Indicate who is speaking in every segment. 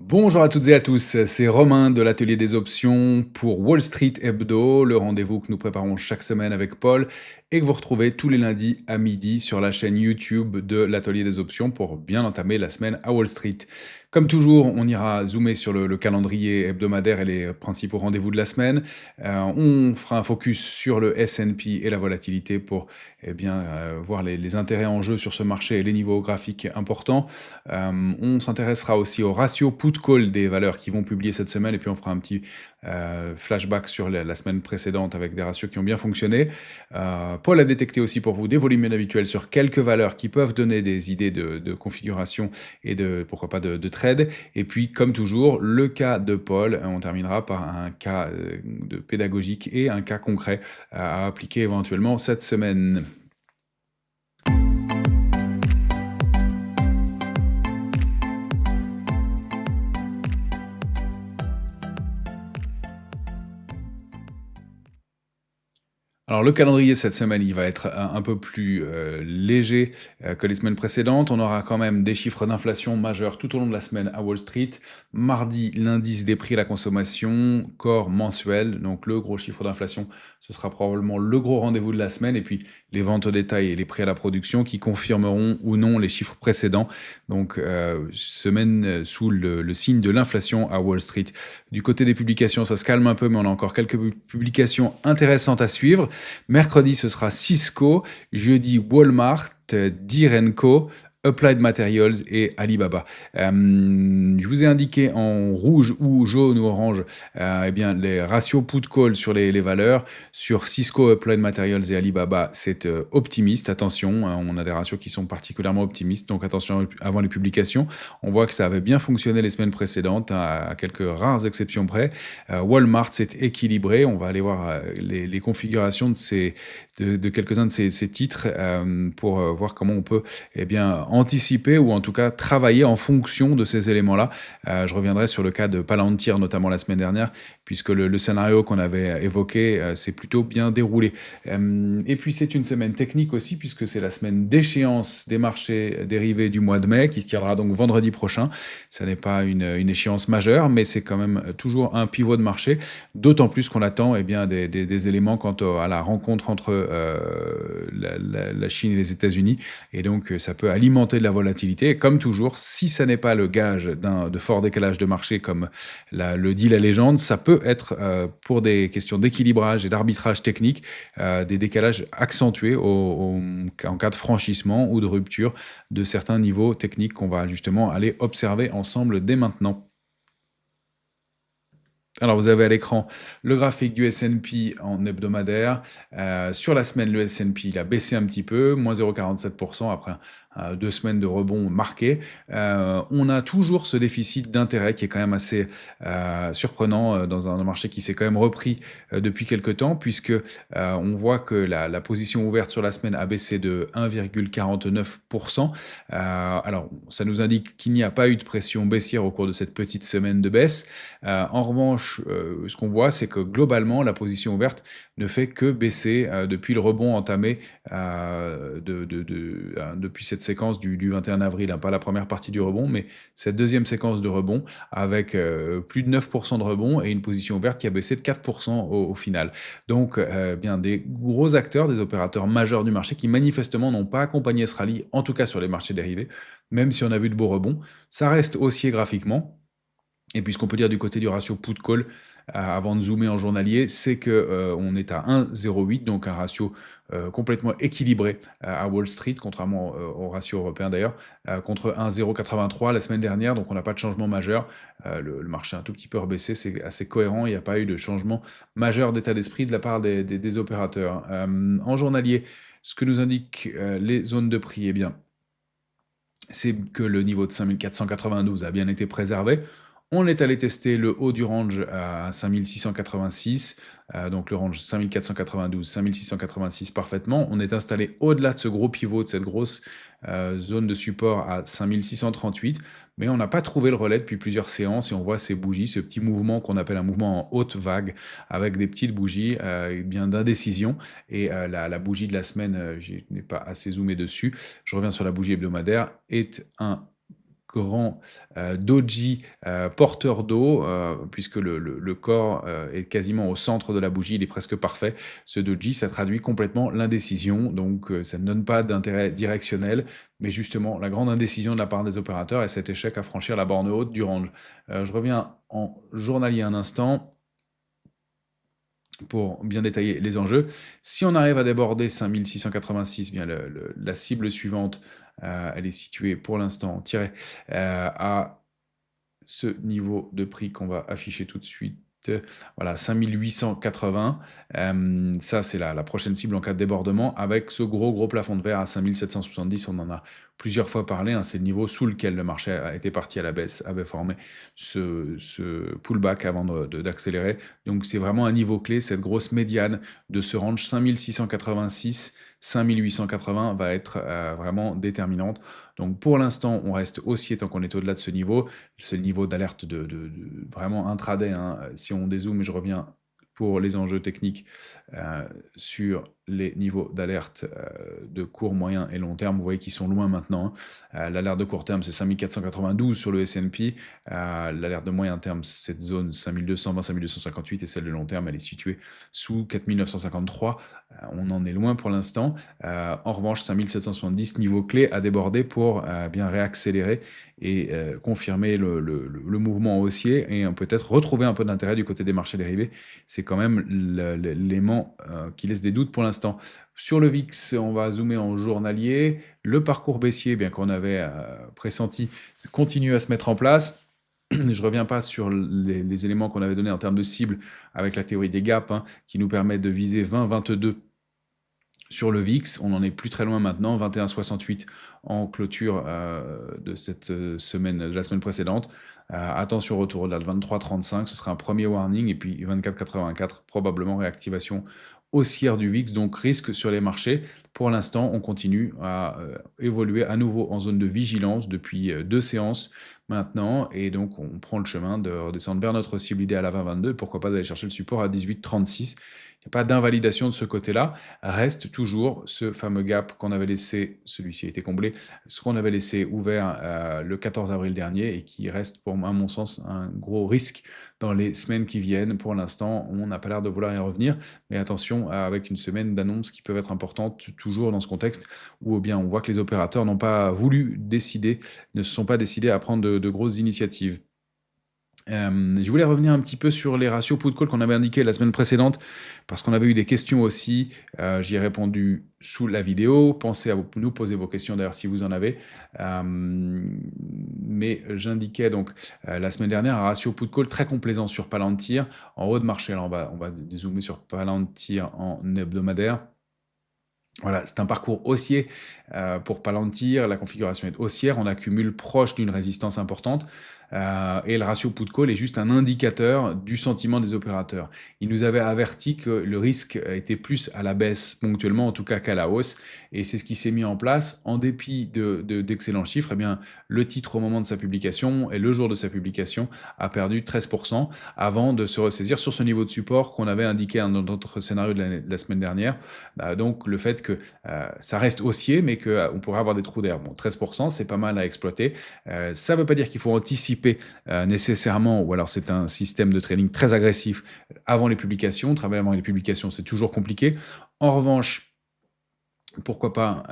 Speaker 1: Bonjour à toutes et à tous, c'est Romain de l'Atelier des Options pour Wall Street Hebdo, le rendez-vous que nous préparons chaque semaine avec Paul et que vous retrouvez tous les lundis à midi sur la chaîne YouTube de l'Atelier des Options pour bien entamer la semaine à Wall Street. Comme toujours, on ira zoomer sur le calendrier hebdomadaire et les principaux rendez-vous de la semaine. On fera un focus sur le S&P et la volatilité pour voir les intérêts en jeu sur ce marché et les niveaux graphiques importants. On s'intéressera aussi au ratio put-call des valeurs qui vont publier cette semaine et puis on fera un petit flashback sur la semaine précédente avec des ratios qui ont bien fonctionné. Paul a détecté aussi pour vous des volumes inhabituels sur quelques valeurs qui peuvent donner des idées de configuration et pourquoi pas de trade. Et puis, comme toujours, le cas de Paul, on terminera par un cas de pédagogique et un cas concret à appliquer éventuellement cette semaine. Alors le calendrier cette semaine, il va être un peu plus léger que les semaines précédentes. On aura quand même des chiffres d'inflation majeurs tout au long de la semaine à Wall Street. Mardi, l'indice des prix à la consommation, corps mensuel, donc le gros chiffre d'inflation, ce sera probablement le gros rendez-vous de la semaine. Et puis les ventes au détail et les prix à la production qui confirmeront ou non les chiffres précédents. Donc semaine sous le signe de l'inflation à Wall Street. Du côté des publications, ça se calme un peu, mais on a encore quelques publications intéressantes à suivre. Mercredi, ce sera Cisco. Jeudi, Walmart, Deere & Co, Applied Materials et Alibaba. Je vous ai indiqué en rouge ou jaune ou orange les ratios put-call sur les valeurs. Sur Cisco, Applied Materials et Alibaba, c'est optimiste. Attention, on a des ratios qui sont particulièrement optimistes, donc attention avant les publications. On voit que ça avait bien fonctionné les semaines précédentes, à quelques rares exceptions près. Walmart, c'est équilibré. On va aller voir les configurations de quelques-uns de ces titres pour voir comment on peut anticiper ou en tout cas travailler en fonction de ces éléments-là. Je reviendrai sur le cas de Palantir, notamment la semaine dernière, puisque le scénario qu'on avait évoqué s'est plutôt bien déroulé. Et puis c'est une semaine technique aussi, puisque c'est la semaine d'échéance des marchés dérivés du mois de mai, qui se tiendra donc vendredi prochain. Ça n'est pas une échéance majeure, mais c'est quand même toujours un pivot de marché, d'autant plus qu'on attend des éléments quant à la rencontre entre la Chine et les États-Unis, et donc ça peut alimenter de la volatilité. Et comme toujours, si ça n'est pas le gage de fort décalage de marché comme le dit la légende, ça peut être pour des questions d'équilibrage et d'arbitrage technique, des décalages accentués en cas de franchissement ou de rupture de certains niveaux techniques qu'on va justement aller observer ensemble dès maintenant. Alors, vous avez à l'écran le graphique du S&P en hebdomadaire. Sur la semaine, le S&P il a baissé un petit peu, moins 0,47% après 2 semaines de rebond marqué. On a toujours ce déficit d'intérêt qui est quand même assez surprenant dans un marché qui s'est quand même repris depuis quelque temps, puisque on voit que la position ouverte sur la semaine a baissé de 1,49%. Alors, ça nous indique qu'il n'y a pas eu de pression baissière au cours de cette petite semaine de baisse. En revanche, ce qu'on voit, c'est que globalement, la position ouverte ne fait que baisser depuis le rebond entamé depuis cette séquence du 21 avril. Pas la première partie du rebond, mais cette deuxième séquence de rebond avec plus de 9% de rebond et une position ouverte qui a baissé de 4% au final. Donc, des gros acteurs, des opérateurs majeurs du marché qui manifestement n'ont pas accompagné ce rallye, en tout cas sur les marchés dérivés, même si on a vu de beaux rebonds. Ça reste haussier graphiquement. Et puis ce qu'on peut dire du côté du ratio put-call, avant de zoomer en journalier, c'est qu'on est à 1,08, donc un ratio complètement équilibré à Wall Street, contrairement au ratio européen d'ailleurs, contre 1,083 la semaine dernière, donc on n'a pas de changement majeur. Le marché a un tout petit peu rebaissé, c'est assez cohérent, il n'y a pas eu de changement majeur d'état d'esprit de la part des opérateurs. En journalier, ce que nous indiquent les zones de prix, c'est que le niveau de 5492 a bien été préservé. On est allé tester le haut du range à 5686, donc le range 5492, 5686 parfaitement. On est installé au-delà de ce gros pivot, de cette grosse zone de support à 5638, mais on n'a pas trouvé le relais depuis plusieurs séances et on voit ces bougies, ce petit mouvement qu'on appelle un mouvement en haute vague, avec des petites bougies d'indécision. Et la bougie de la semaine, je n'ai pas assez zoomé dessus, je reviens sur la bougie hebdomadaire, est un grand doji porteur d'eau, puisque le corps est quasiment au centre de la bougie, il est presque parfait. Ce doji, ça traduit complètement l'indécision, donc ça ne donne pas d'intérêt directionnel, mais justement la grande indécision de la part des opérateurs et cet échec à franchir la borne haute du range. Je reviens en journalier un instant pour bien détailler les enjeux. Si on arrive à déborder 5686, bien la cible suivante, elle est située pour l'instant tirée à ce niveau de prix qu'on va afficher tout de suite. Voilà, 5880. Ça, c'est la prochaine cible en cas de débordement, avec ce gros plafond de verre à 5770. On en a plusieurs fois parlé, hein, c'est le niveau sous lequel le marché a été parti à la baisse, avait formé ce pullback avant d'accélérer. Donc c'est vraiment un niveau clé, cette grosse médiane de ce range 5686, 5880 va être vraiment déterminante. Donc pour l'instant, on reste haussier tant qu'on est au-delà de ce niveau d'alerte vraiment intraday, hein. Si on dézoome, et je reviens pour les enjeux techniques sur les niveaux d'alerte de court, moyen et long terme, vous voyez qu'ils sont loin maintenant, hein. L'alerte de court terme, c'est 5492 sur le S&P. L'alerte de moyen terme, cette zone 5220, 5258, et celle de long terme, elle est située sous 4953. On en est loin pour l'instant. En revanche, 5770, niveau clé à déborder pour bien réaccélérer et confirmer le mouvement haussier et peut-être retrouver un peu d'intérêt du côté des marchés dérivés. C'est quand même l'élément qui laisse des doutes pour l'instant. Sur le VIX, on va zoomer en journalier. Le parcours baissier, bien qu'on avait pressenti, continue à se mettre en place. Je ne reviens pas sur les éléments qu'on avait donnés en termes de cible avec la théorie des gaps, hein, qui nous permet de viser 20-22 sur le VIX. On n'en est plus très loin maintenant, 21,68 en clôture de cette semaine, de la semaine précédente. Attention, retour au-delà de 23,35, ce sera un premier warning, et puis 24,84, probablement réactivation haussière du VIX, donc risque sur les marchés. Pour l'instant, on continue à évoluer à nouveau en zone de vigilance depuis 2 séances maintenant, et donc on prend le chemin de redescendre vers notre cible idéale à 20,22, pourquoi pas d'aller chercher le support à 18,36. Il n'y a pas d'invalidation de ce côté-là, reste toujours ce fameux gap qu'on avait laissé, celui-ci a été comblé, ce qu'on avait laissé ouvert le 14 avril dernier et qui reste, pour moi, à mon sens, un gros risque dans les semaines qui viennent. Pour l'instant, on n'a pas l'air de vouloir y revenir, mais attention, avec une semaine d'annonces qui peuvent être importantes, toujours dans ce contexte où bien on voit que les opérateurs n'ont pas voulu décider, ne se sont pas décidés à prendre de grosses initiatives. Je voulais revenir un petit peu sur les ratios put-call qu'on avait indiqués la semaine précédente, parce qu'on avait eu des questions aussi. J'y ai répondu sous la vidéo. Pensez à nous poser vos questions d'ailleurs si vous en avez. Mais j'indiquais donc la semaine dernière un ratio put-call très complaisant sur Palantir en haut de marché. Alors on va dézoomer sur Palantir en hebdomadaire. Voilà, c'est un parcours haussier pour Palantir, la configuration est haussière, on accumule proche d'une résistance importante, et le ratio put-call est juste un indicateur du sentiment des opérateurs. Il nous avait averti que le risque était plus à la baisse ponctuellement, en tout cas qu'à la hausse, et c'est ce qui s'est mis en place. En dépit d'excellents chiffres, eh bien, le titre au moment de sa publication et le jour de sa publication a perdu 13% avant de se ressaisir sur ce niveau de support qu'on avait indiqué dans notre scénario de la semaine dernière. Donc le fait que ça reste haussier, mais qu'on pourrait avoir des trous d'air. Bon, 13%, c'est pas mal à exploiter. Ça ne veut pas dire qu'il faut anticiper nécessairement, ou alors c'est un système de trading très agressif avant les publications. Travailler avant les publications, c'est toujours compliqué. En revanche, pourquoi pas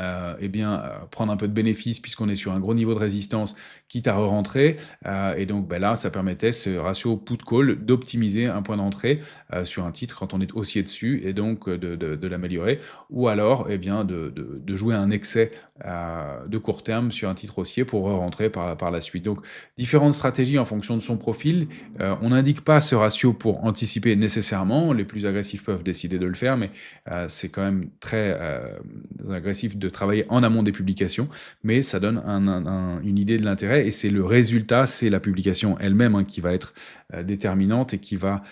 Speaker 1: prendre un peu de bénéfice puisqu'on est sur un gros niveau de résistance, quitte à re-rentrer. Et donc là, ça permettait, ce ratio put-call, d'optimiser un point d'entrée sur un titre quand on est haussier dessus et donc de l'améliorer. Ou alors de jouer un excès de court terme sur un titre haussier pour re-rentrer par la suite. Donc différentes stratégies en fonction de son profil. On n'indique pas ce ratio pour anticiper nécessairement. Les plus agressifs peuvent décider de le faire, mais c'est quand même très agressif de travailler en amont des publications, mais ça donne une idée de l'intérêt, et c'est le résultat, c'est la publication elle-même qui va être déterminante et qui va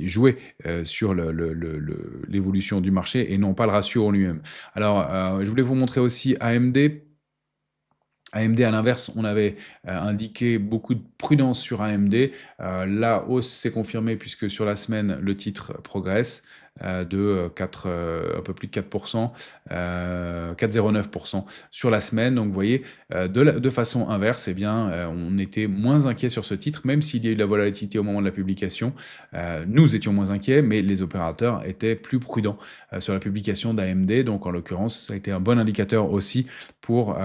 Speaker 1: jouer sur l'évolution du marché et non pas le ratio en lui-même. Alors, je voulais vous montrer aussi AMD. AMD, à l'inverse, on avait indiqué beaucoup de prudence sur AMD. La hausse s'est confirmée puisque sur la semaine, le titre progresse de un peu plus de 4%. 4,09% sur la semaine. Donc vous voyez, de façon inverse, eh bien, on était moins inquiet sur ce titre, même s'il y a eu de la volatilité au moment de la publication. Nous étions moins inquiets, mais les opérateurs étaient plus prudents sur la publication d'AMD. Donc en l'occurrence, ça a été un bon indicateur aussi pour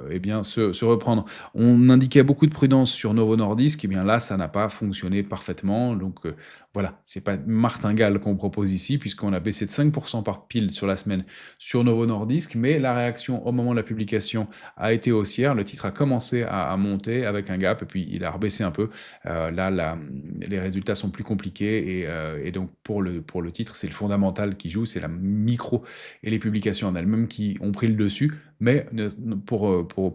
Speaker 1: eh bien, se reprendre. On indiquait beaucoup de prudence sur Novo Nordisk, et bien là, ça n'a pas fonctionné parfaitement. Donc voilà, c'est pas une martingale qu'on propose ici, puisqu'on a baissé de 5% par pile sur la semaine sur Novo Nordisk, mais la réaction au moment de la publication a été haussière. Le titre a commencé à monter avec un gap, et puis il a rebaissé un peu. Là, les résultats sont plus compliqués, et donc pour le titre, c'est le fondamental qui joue, c'est la micro et les publications en elles-mêmes qui ont pris le dessus. Mais pour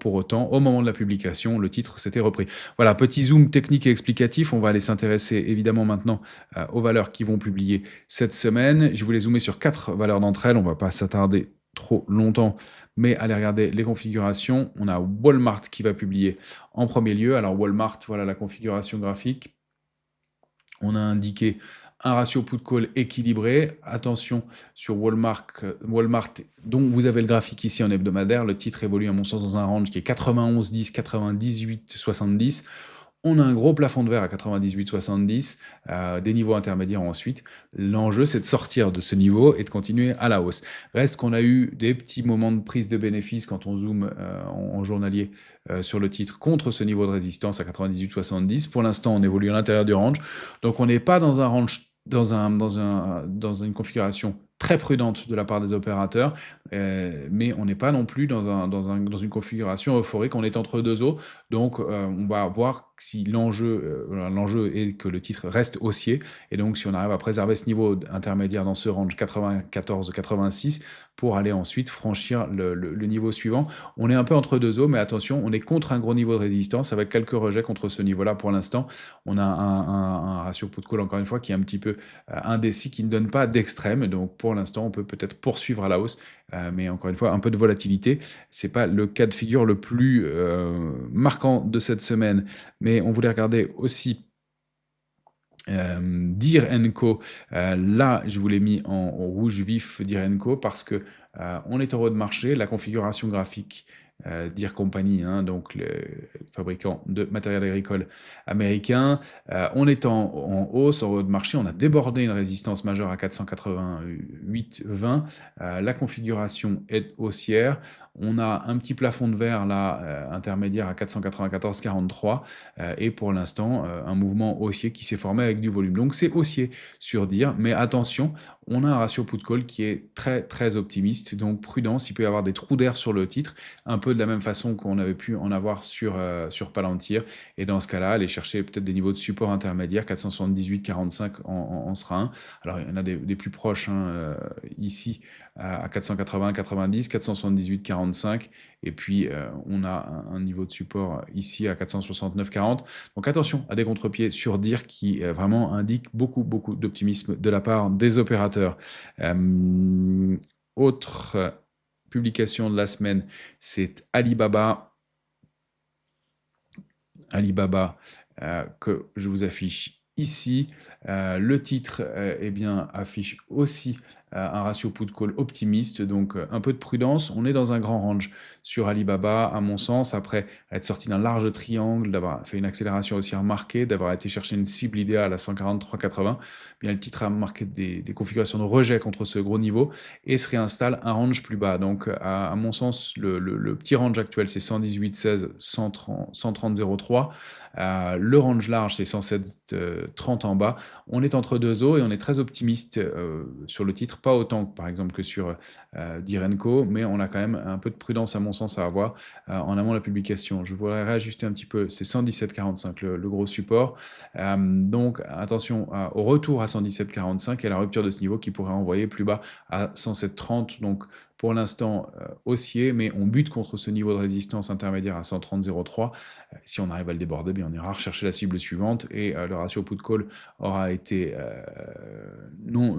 Speaker 1: autant, au moment de la publication, le titre s'était repris. Voilà, petit zoom technique et explicatif. On va aller s'intéresser évidemment maintenant aux valeurs qui vont publier cette semaine. Je voulais zoomer sur 4 valeurs d'entre elles. On ne va pas s'attarder trop longtemps, mais allez regarder les configurations. On a Walmart qui va publier en premier lieu. Alors Walmart, voilà la configuration graphique. On a indiqué un ratio put-call équilibré. Attention sur Walmart, dont vous avez le graphique ici en hebdomadaire. Le titre évolue à mon sens dans un range qui est 91,10, 98,70. On a un gros plafond de verre à 98,70, des niveaux intermédiaires ensuite. L'enjeu, c'est de sortir de ce niveau et de continuer à la hausse. Reste qu'on a eu des petits moments de prise de bénéfice quand on zoome en journalier sur le titre contre ce niveau de résistance à 98,70. Pour l'instant, on évolue à l'intérieur du range. Donc, on n'est pas dans un range, dans une configuration très prudente de la part des opérateurs, mais on n'est pas non plus dans une configuration euphorique. On est entre deux eaux, donc on va voir si l'enjeu est que le titre reste haussier, et donc si on arrive à préserver ce niveau intermédiaire dans ce range 94-86 pour aller ensuite franchir le niveau suivant. On est un peu entre deux eaux, mais attention, on est contre un gros niveau de résistance avec quelques rejets contre ce niveau-là pour l'instant. On a un ratio put-call, encore une fois, qui est un petit peu indécis, qui ne donne pas d'extrême, donc pour l'instant, on peut peut-être poursuivre à la hausse, mais encore une fois, un peu de volatilité. C'est pas le cas de figure le plus marquant de cette semaine, mais on voulait regarder aussi Deere & Co. Là, je vous l'ai mis en rouge vif, Deere & Co, parce que on est en haut de marché. La configuration graphique Deere Company, hein, donc le fabricant de matériel agricole américain. On est en hausse, en haut de marché. On a débordé une résistance majeure à 488,20. La configuration est haussière. On a un petit plafond de verre là, intermédiaire à 494,43. Et pour l'instant, un mouvement haussier qui s'est formé avec du volume. Donc c'est haussier sur Deere, mais attention, on a un ratio put-call qui est très très optimiste, donc prudence, il peut y avoir des trous d'air sur le titre, un peu de la même façon qu'on avait pu en avoir sur Palantir, et dans ce cas-là, aller chercher peut-être des niveaux de support intermédiaires, 478,45 en sera un. Alors il y en a des plus proches, hein, ici à 480, 90, 478,45, et puis on a un niveau de support ici à 469,40. Donc attention à des contre-pieds sur Deere qui vraiment indiquent beaucoup d'optimisme de la part des opérateurs. Autre publication de la semaine, c'est Alibaba. Alibaba que je vous affiche ici. Le titre eh bien, affiche aussi un ratio put-call optimiste, donc un peu de prudence. On est dans un grand range sur Alibaba, à mon sens, après être sorti d'un large triangle, d'avoir fait une accélération aussi remarquée, d'avoir été chercher une cible idéale à 143,80. Bien, le titre a marqué des configurations de rejet contre ce gros niveau et se réinstalle un range plus bas. Donc, à mon sens, le petit range actuel, c'est 118,16, 130,03. Le range large, c'est 107,30 en bas. On est entre deux eaux et on est très optimiste sur le titre, pas autant par exemple que sur Deere & Co, mais on a quand même un peu de prudence à mon sens à avoir en amont de la publication. Je voudrais réajuster un petit peu, c'est 117,45 le gros support. Donc attention au retour à 117,45 et à la rupture de ce niveau qui pourrait envoyer plus bas à 107,30. Donc pour l'instant haussier, mais on bute contre ce niveau de résistance intermédiaire à 130,03. Si on arrive à le déborder, bien on ira rechercher la cible suivante et le ratio put-call aura été non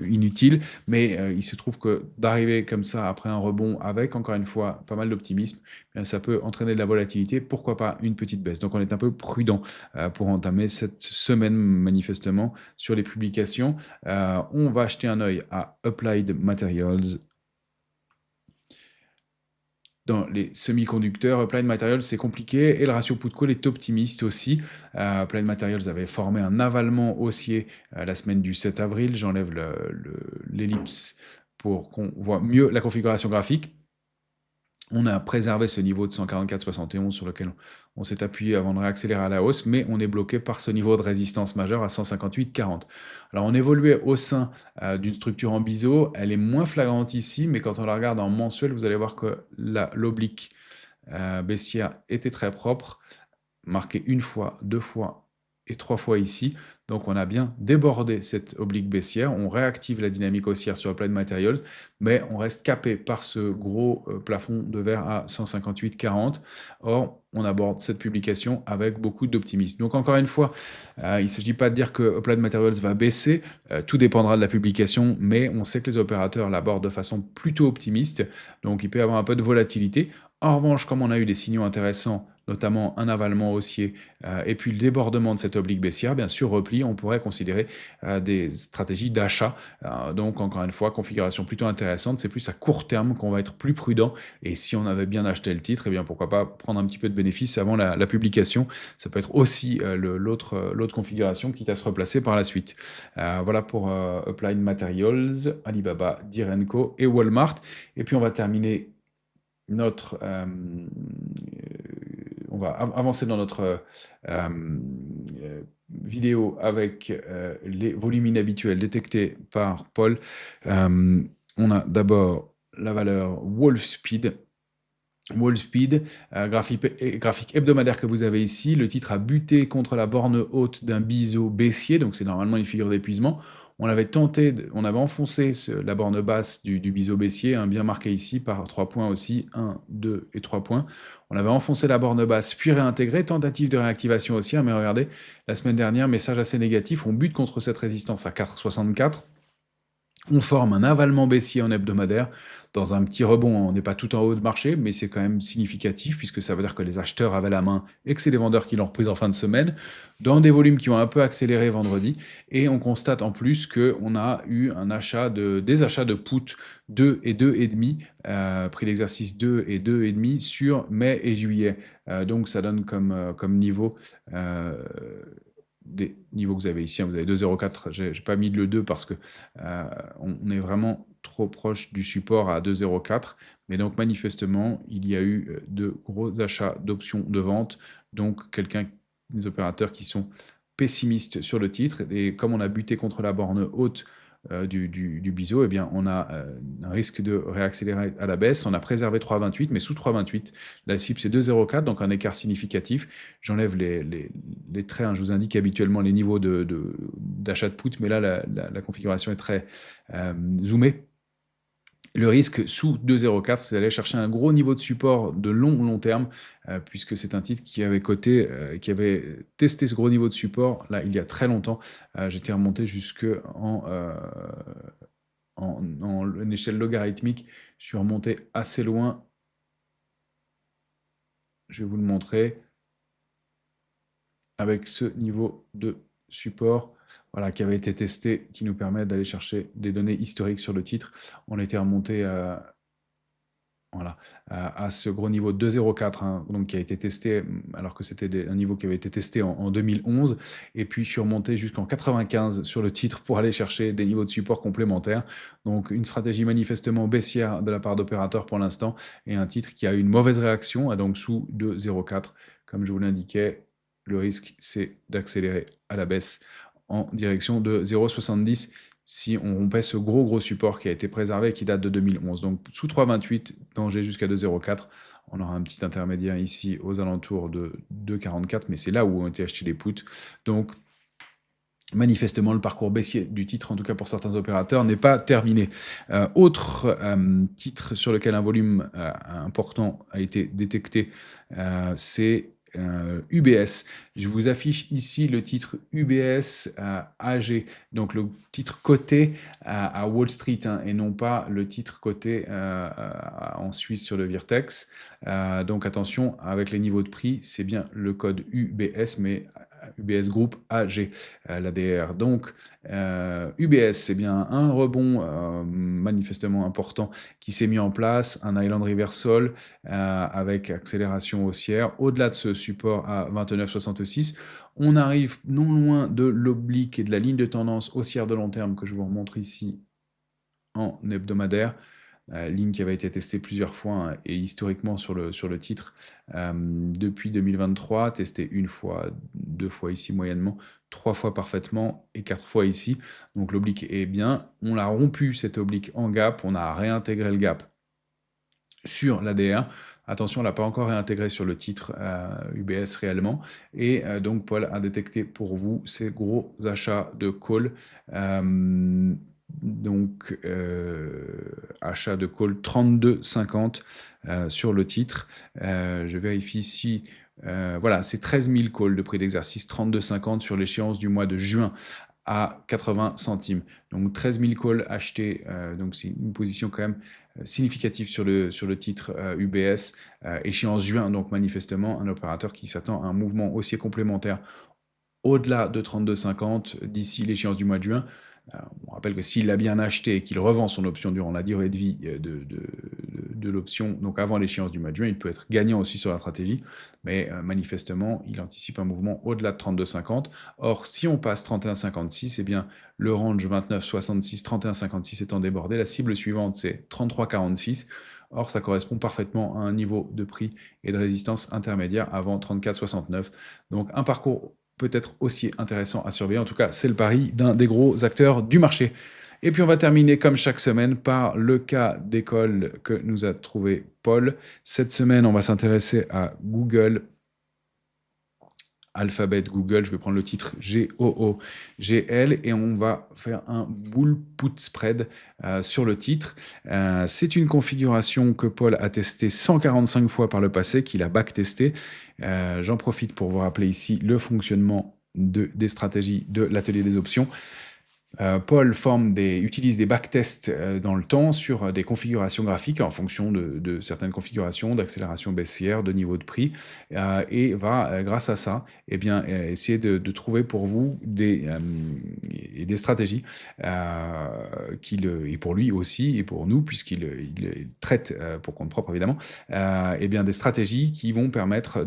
Speaker 1: inutile, mais il se trouve que d'arriver comme ça après un rebond avec encore une fois pas mal d'optimisme, ça peut entraîner de la volatilité, pourquoi pas une petite baisse. Donc on est un peu prudent pour entamer cette semaine manifestement sur les publications. On va jeter un œil à Applied Materials. Dans les semi-conducteurs, Applied Materials, c'est compliqué et le ratio put-call est optimiste aussi. Applied Materials avait formé un avalement haussier la semaine du 7 avril. J'enlève l'ellipse pour qu'on voit mieux la configuration graphique. On a préservé ce niveau de 144,71 sur lequel on s'est appuyé avant de réaccélérer à la hausse, mais on est bloqué par ce niveau de résistance majeure à 158,40. Alors on évoluait au sein d'une structure en biseau, elle est moins flagrante ici, mais quand on la regarde en mensuel, vous allez voir que l'oblique baissière était très propre, marquée une fois, deux fois et trois fois ici. Donc on a bien débordé cette oblique baissière, on réactive la dynamique haussière sur Applied Materials, mais on reste capé par ce gros plafond de verre à 158,40. Or, on aborde cette publication avec beaucoup d'optimisme. Donc encore une fois, il ne s'agit pas de dire que Applied Materials va baisser, tout dépendra de la publication, mais on sait que les opérateurs l'abordent de façon plutôt optimiste, donc il peut y avoir un peu de volatilité. En revanche, comme on a eu des signaux intéressants, notamment un avalement haussier, et puis le débordement de cette oblique baissière, bien sûr, repli, on pourrait considérer des stratégies d'achat. Donc, encore une fois, configuration plutôt intéressante. C'est plus à court terme qu'on va être plus prudent. Et si on avait bien acheté le titre, eh bien, pourquoi pas prendre un petit peu de bénéfice avant la publication. Ça peut être aussi l'autre configuration, quitte à se replacer par la suite. Voilà pour Applied Materials, Alibaba, Direnco et Walmart. Et puis, on va terminer on va avancer dans notre vidéo avec les volumes inhabituels détectés par Paul. On a d'abord la valeur Wolfspeed. Wolfspeed, graphique hebdomadaire que vous avez ici. Le titre a buté contre la borne haute d'un biseau baissier, donc c'est normalement une figure d'épuisement. On avait enfoncé la borne basse du biseau baissier, bien marqué ici par 3 points aussi, 1, 2 et 3 points. On avait enfoncé la borne basse, puis réintégré, tentative de réactivation haussière, mais regardez, la semaine dernière, message assez négatif, on bute contre cette résistance à 4,64. On forme un avalement baissier en hebdomadaire. Dans un petit rebond, on n'est pas tout en haut de marché, mais c'est quand même significatif puisque ça veut dire que les acheteurs avaient la main et que c'est les vendeurs qui l'ont reprise en fin de semaine, dans des volumes qui ont un peu accéléré vendredi. Et on constate en plus qu'on a eu des achats de put 2 et 2,5, prix d'exercice 2 et 2,5 sur mai et juillet. Donc ça donne comme niveau des niveaux que vous avez ici. Vous avez 2,04. J'ai pas mis le 2 parce que on est vraiment trop proche du support à 2,04. Mais donc manifestement, il y a eu de gros achats d'options de vente. Donc des opérateurs qui sont pessimistes sur le titre. Et comme on a buté contre la borne haute du biseau, eh bien, on a un risque de réaccélérer à la baisse. On a préservé 3,28, mais sous 3,28, la cible c'est 2,04, donc un écart significatif. J'enlève les traits, je vous indique habituellement les niveaux d'achat de put, mais là la configuration est très zoomée. Le risque sous 2,04, c'est d'aller chercher un gros niveau de support de long terme, puisque c'est un titre qui avait qui avait testé ce gros niveau de support, là, il y a très longtemps. J'étais remonté jusque en une échelle logarithmique. Je suis remonté assez loin. Je vais vous le montrer. Avec ce niveau de support, voilà, qui avait été testé, qui nous permet d'aller chercher des données historiques sur le titre. On était remonté à ce gros niveau de 2,04, donc qui a été testé, alors que c'était un niveau qui avait été testé en 2011, et puis je suis remonté jusqu'en 95 sur le titre pour aller chercher des niveaux de support complémentaires. Donc une stratégie manifestement baissière de la part d'opérateurs pour l'instant, et un titre qui a eu une mauvaise réaction, donc sous 2,04, comme je vous l'indiquais. Le risque, c'est d'accélérer à la baisse en direction de 0,70 si on rompait ce gros support qui a été préservé et qui date de 2011. Donc sous 3,28, danger jusqu'à 2,04. On aura un petit intermédiaire ici aux alentours de 2,44, mais c'est là où ont été achetés les puts. Donc manifestement, le parcours baissier du titre, en tout cas pour certains opérateurs, n'est pas terminé. Autre titre sur lequel un volume important a été détecté, c'est UBS. Je vous affiche ici le titre UBS AG, donc le titre coté à Wall Street, et non pas le titre coté en Suisse sur le Virtex. Donc attention, avec les niveaux de prix, c'est bien le code UBS, mais UBS Group AG, l'ADR. Donc, UBS, c'est bien un rebond manifestement important qui s'est mis en place, un Island Reversal avec accélération haussière. Au-delà de ce support à 29,66, on arrive non loin de l'oblique et de la ligne de tendance haussière de long terme que je vous remontre ici en hebdomadaire. Ligne qui avait été testée plusieurs fois hein, et historiquement sur le titre depuis 2023, testée une fois, deux fois ici moyennement, 3 fois parfaitement et 4 fois ici. Donc l'oblique est bien. On l'a rompu cet oblique en gap, on a réintégré le gap sur l'ADR. Attention, on ne l'a pas encore réintégré sur le titre UBS réellement. Et donc Paul a détecté pour vous ces gros achats de call. Donc achat de call 32,50 sur le titre. Je vérifie ici. Voilà, c'est 13 000 calls de prix d'exercice, 32,50 sur l'échéance du mois de juin à 80 centimes. Donc 13 000 calls achetés, donc c'est une position quand même significative sur le titre UBS, échéance juin, donc manifestement un opérateur qui s'attend à un mouvement haussier complémentaire au-delà de 32,50 d'ici l'échéance du mois de juin. On rappelle que s'il l'a bien acheté et qu'il revend son option durant la durée de vie de l'option, donc avant l'échéance du mois de juin, il peut être gagnant aussi sur la stratégie, mais manifestement, il anticipe un mouvement au-delà de 32,50. Or, si on passe 31,56, eh bien, le range 29,66, 31,56 étant débordé, la cible suivante, c'est 33,46. Or, ça correspond parfaitement à un niveau de prix et de résistance intermédiaire avant 34,69. Donc, un parcours peut-être aussi intéressant à surveiller. En tout cas, c'est le pari d'un des gros acteurs du marché. Et puis on va terminer comme chaque semaine par le cas d'école que nous a trouvé Paul. Cette semaine, on va s'intéresser à Google, Alphabet Google, je vais prendre le titre GOOGL et on va faire un bull put spread sur le titre. C'est une configuration que Paul a testée 145 fois par le passé, qu'il a backtesté. J'en profite pour vous rappeler ici le fonctionnement des stratégies de l'atelier des options. Paul utilise des backtests dans le temps sur des configurations graphiques en fonction de certaines configurations d'accélération baissière, de niveau de prix, et va, grâce à ça, eh bien, essayer de trouver pour vous des stratégies et pour lui aussi, et pour nous, puisqu'il traite pour compte propre évidemment, eh bien, des stratégies qui vont permettre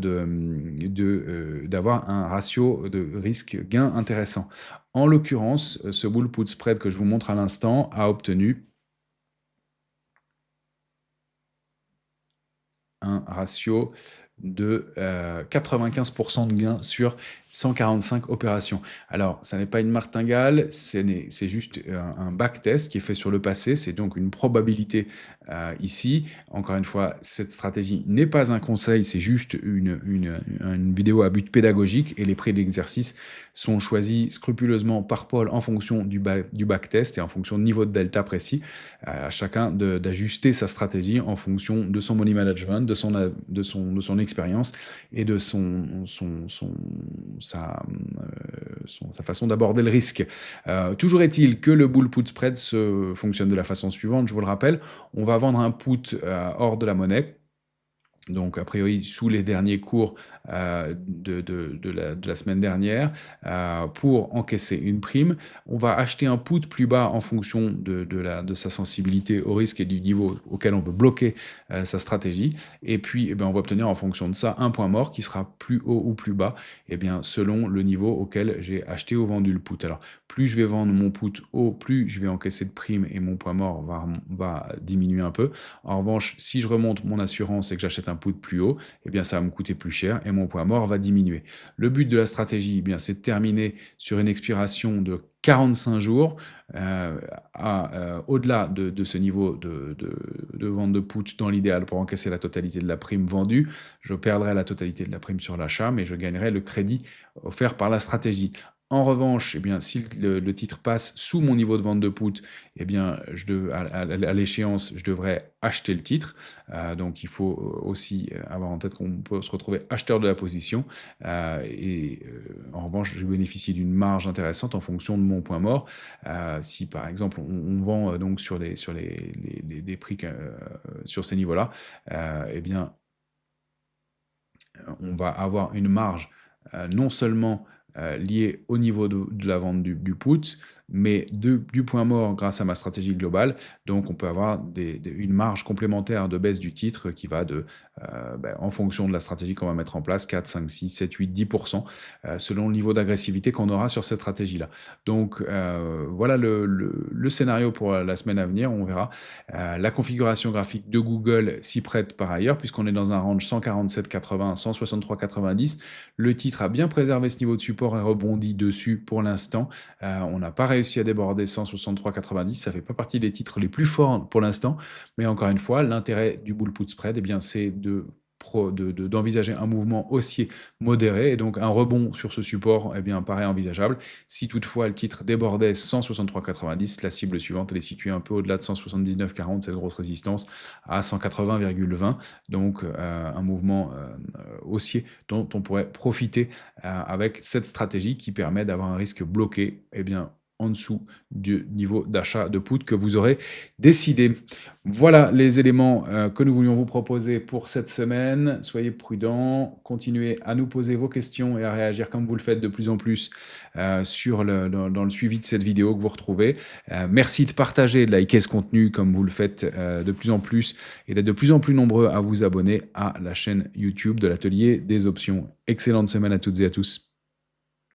Speaker 1: d'avoir un ratio de risque-gain intéressant. En l'occurrence, ce bull put spread que je vous montre à l'instant a obtenu un ratio de 95% de gain sur 145 opérations. Alors, ça n'est pas une martingale, c'est juste un backtest qui est fait sur le passé, c'est donc une probabilité ici. Encore une fois, cette stratégie n'est pas un conseil, c'est juste une vidéo à but pédagogique et les prix d'exercice sont choisis scrupuleusement par Paul en fonction du backtest et en fonction de niveau de delta précis, à chacun d'ajuster sa stratégie en fonction de son money management, de son expérience et de sa façon d'aborder le risque. Toujours est-il que le bull put spread fonctionne de la façon suivante, je vous le rappelle, on va vendre un put hors de la monnaie, donc a priori sous les derniers cours de la semaine dernière, pour encaisser une prime. On va acheter un put plus bas en fonction de sa sensibilité au risque et du niveau auquel on veut bloquer sa stratégie. Et puis eh bien, on va obtenir en fonction de ça un point mort qui sera plus haut ou plus bas eh bien, selon le niveau auquel j'ai acheté ou vendu le put. Alors plus je vais vendre mon put haut, plus je vais encaisser de prime et mon point mort va diminuer un peu. En revanche, si je remonte mon assurance et que j'achète un put plus haut, eh bien ça va me coûter plus cher et mon point mort va diminuer. Le but de la stratégie, eh bien, c'est de terminer sur une expiration de 45 jours au-delà de ce niveau de vente de put dans l'idéal pour encaisser la totalité de la prime vendue. Je perdrai la totalité de la prime sur l'achat, mais je gagnerai le crédit offert par la stratégie. En revanche, eh bien, si le titre passe sous mon niveau de vente de put, eh bien, à l'échéance, je devrais acheter le titre. Donc, il faut aussi avoir en tête qu'on peut se retrouver acheteur de la position. En revanche, je bénéficie d'une marge intéressante en fonction de mon point mort. Si, par exemple, on vend donc sur des prix sur ces niveaux-là, eh bien, on va avoir une marge non seulement lié au niveau de la vente du put, mais du point mort grâce à ma stratégie globale. Donc on peut avoir une marge complémentaire de baisse du titre qui va en fonction de la stratégie qu'on va mettre en place, 4, 5, 6, 7, 8, 10%, selon le niveau d'agressivité qu'on aura sur cette stratégie-là. Donc voilà le scénario pour la semaine à venir, on verra. La configuration graphique de Google s'y prête par ailleurs, puisqu'on est dans un range 147,80, 163,90. Le titre a bien préservé ce niveau de support et rebondi dessus pour l'instant. On n'a pas réussi à déborder 163,90, ça fait pas partie des titres les plus forts pour l'instant, mais encore une fois, l'intérêt du bull put spread, c'est d'envisager un mouvement haussier modéré, et donc un rebond sur ce support paraît envisageable. Si toutefois le titre débordait 163,90, la cible suivante elle est située un peu au-delà de 179,40, cette grosse résistance à 180,20, donc un mouvement haussier dont on pourrait profiter avec cette stratégie qui permet d'avoir un risque bloqué en dessous du niveau d'achat de put que vous aurez décidé. Voilà les éléments que nous voulions vous proposer pour cette semaine. Soyez prudents, continuez à nous poser vos questions et à réagir comme vous le faites de plus en plus dans le suivi de cette vidéo que vous retrouvez. Merci de partager et de liker ce contenu comme vous le faites de plus en plus, et d'être de plus en plus nombreux à vous abonner à la chaîne YouTube de l'Atelier des Options. Excellente semaine à toutes et à tous.